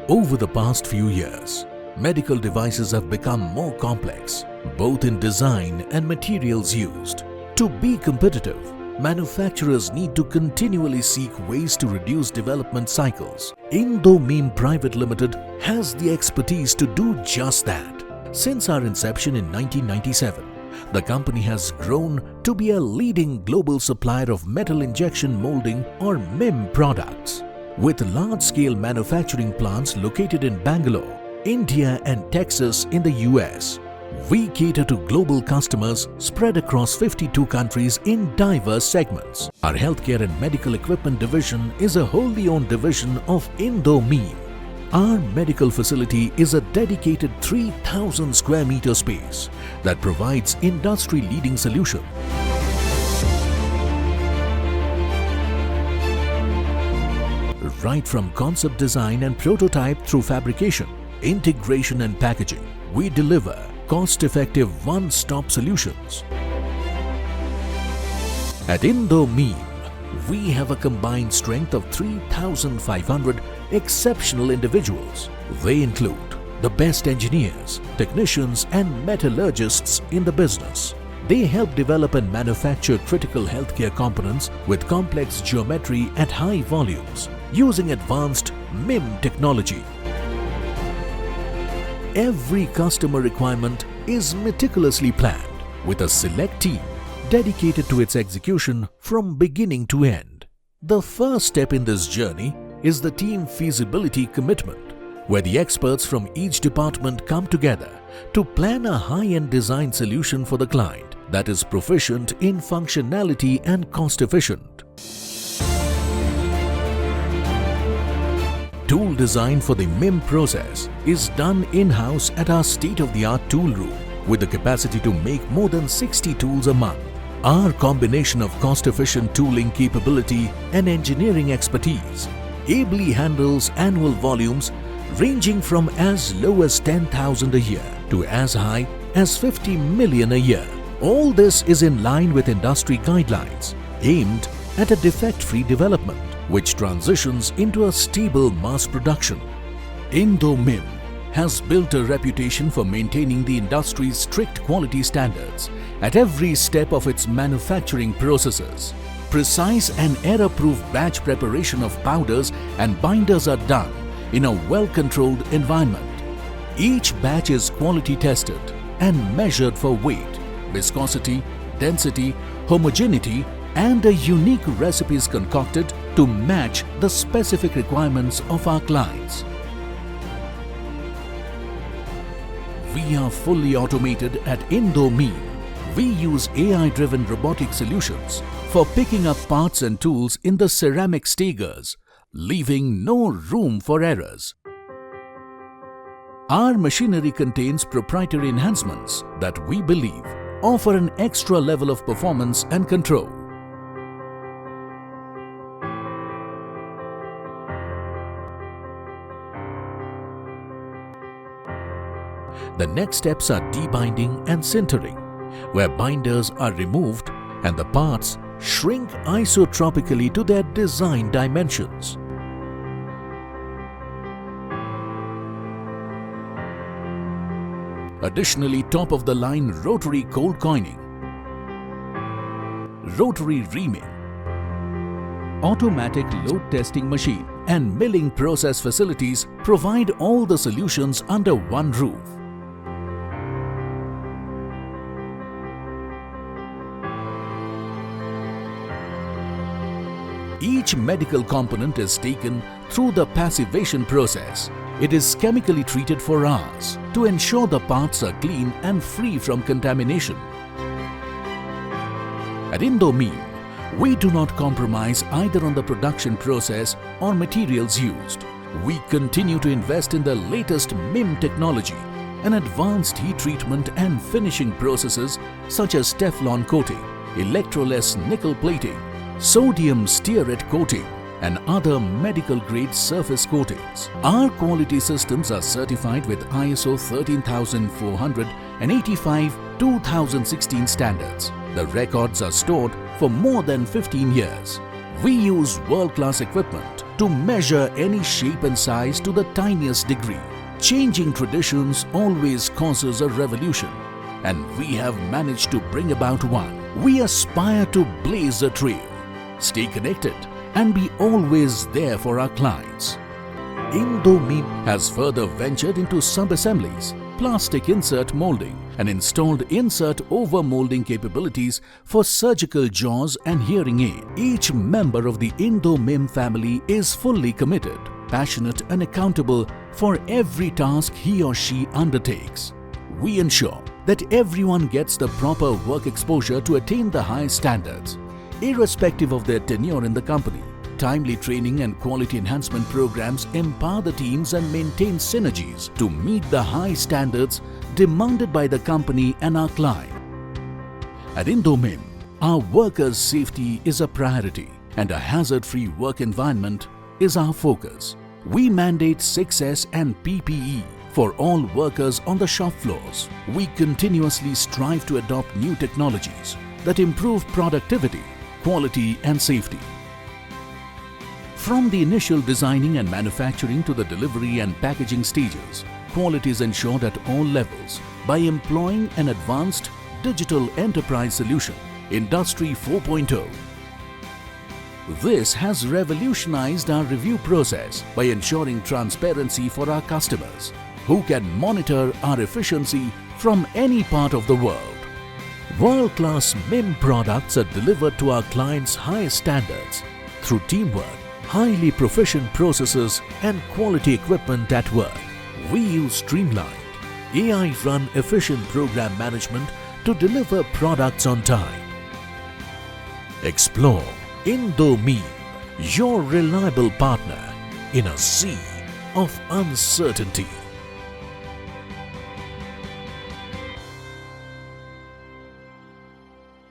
Over the past few years, medical devices have become more complex, both in design and materials used. To be competitive, manufacturers need to continually seek ways to reduce development cycles. INDO-MIM Private Limited has the expertise to do just that. Since our inception in 1997, the company has grown to be a leading global supplier of metal injection molding or MIM products. With large-scale manufacturing plants located in Bangalore, India and Texas in the US, we cater to global customers spread across 52 countries in diverse segments. Our healthcare and medical equipment division is a wholly owned division of INDO-MIM. Our medical facility is a dedicated 3,000 square meter space that provides industry-leading solution. Right from concept design and prototype through fabrication, integration and packaging, we deliver cost-effective one-stop solutions. At INDO-MIM, we have a combined strength of 3,500 exceptional individuals. They include the best engineers, technicians and metallurgists in the business. They help develop and manufacture critical healthcare components with complex geometry at high volumes using advanced MIM technology. Every customer requirement is meticulously planned with a select team dedicated to its execution from beginning to end. The first step in this journey is the team feasibility commitment, where the experts from each department come together to plan a high-end design solution for the client that is proficient in functionality and cost-efficient. Tool design for the MIM process is done in-house at our state-of-the-art tool room with the capacity to make more than 60 tools a month. Our combination of cost-efficient tooling capability and engineering expertise ably handles annual volumes ranging from as low as 10,000 a year to as high as 50 million a year. All this is in line with industry guidelines aimed at a defect-free development, which transitions into a stable mass production. INDO-MIM has built a reputation for maintaining the industry's strict quality standards at every step of its manufacturing processes. Precise and error-proof batch preparation of powders and binders are done in a well-controlled environment. Each batch is quality tested and measured for weight, viscosity, density, homogeneity, and a unique recipe is concocted to match the specific requirements of our clients. We are fully automated at INDO-MIM. We use AI-driven robotic solutions for picking up parts and tools in the ceramic stagers, leaving no room for errors. Our machinery contains proprietary enhancements that we believe offer an extra level of performance and control. The next steps are debinding and sintering, where binders are removed and the parts shrink isotropically to their design dimensions. Additionally, top-of-the-line rotary cold coining, rotary reaming, automatic load testing machine and milling process facilities provide all the solutions under one roof. Each medical component is taken through the passivation process. It is chemically treated for hours to ensure the parts are clean and free from contamination. At INDO-MIM, we do not compromise either on the production process or materials used. We continue to invest in the latest MIM technology and advanced heat treatment and finishing processes such as Teflon coating, electroless nickel plating, sodium stearate coating, and other medical-grade surface coatings. Our quality systems are certified with ISO 13400 and 85-2016 standards. The records are stored for more than 15 years. We use world-class equipment to measure any shape and size to the tiniest degree. Changing traditions always causes a revolution, and we have managed to bring about one. We aspire to blaze a trail, stay connected, and be always there for our clients. INDO-MIM has further ventured into sub-assemblies, plastic insert molding, and installed insert over molding capabilities for surgical jaws and hearing aid. Each member of the INDO-MIM family is fully committed, passionate, and accountable for every task he or she undertakes. We ensure that everyone gets the proper work exposure to attain the high standards, irrespective of their tenure in the company. Timely training and quality enhancement programs empower the teams and maintain synergies to meet the high standards demanded by the company and our client. At INDO-MIM, our workers' safety is a priority, and a hazard-free work environment is our focus. We mandate 6S and PPE for all workers on the shop floors. We continuously strive to adopt new technologies that improve productivity, quality, and safety. From the initial designing and manufacturing to the delivery and packaging stages, quality is ensured at all levels by employing an advanced digital enterprise solution, Industry 4.0. This has revolutionized our review process by ensuring transparency for our customers, who can monitor our efficiency from any part of the world. World-class MIM products are delivered to our clients' highest standards through teamwork, highly proficient processes, and quality equipment at work. We use streamlined, AI-run efficient program management to deliver products on time. Explore INDO-MIM, your reliable partner in a sea of uncertainty.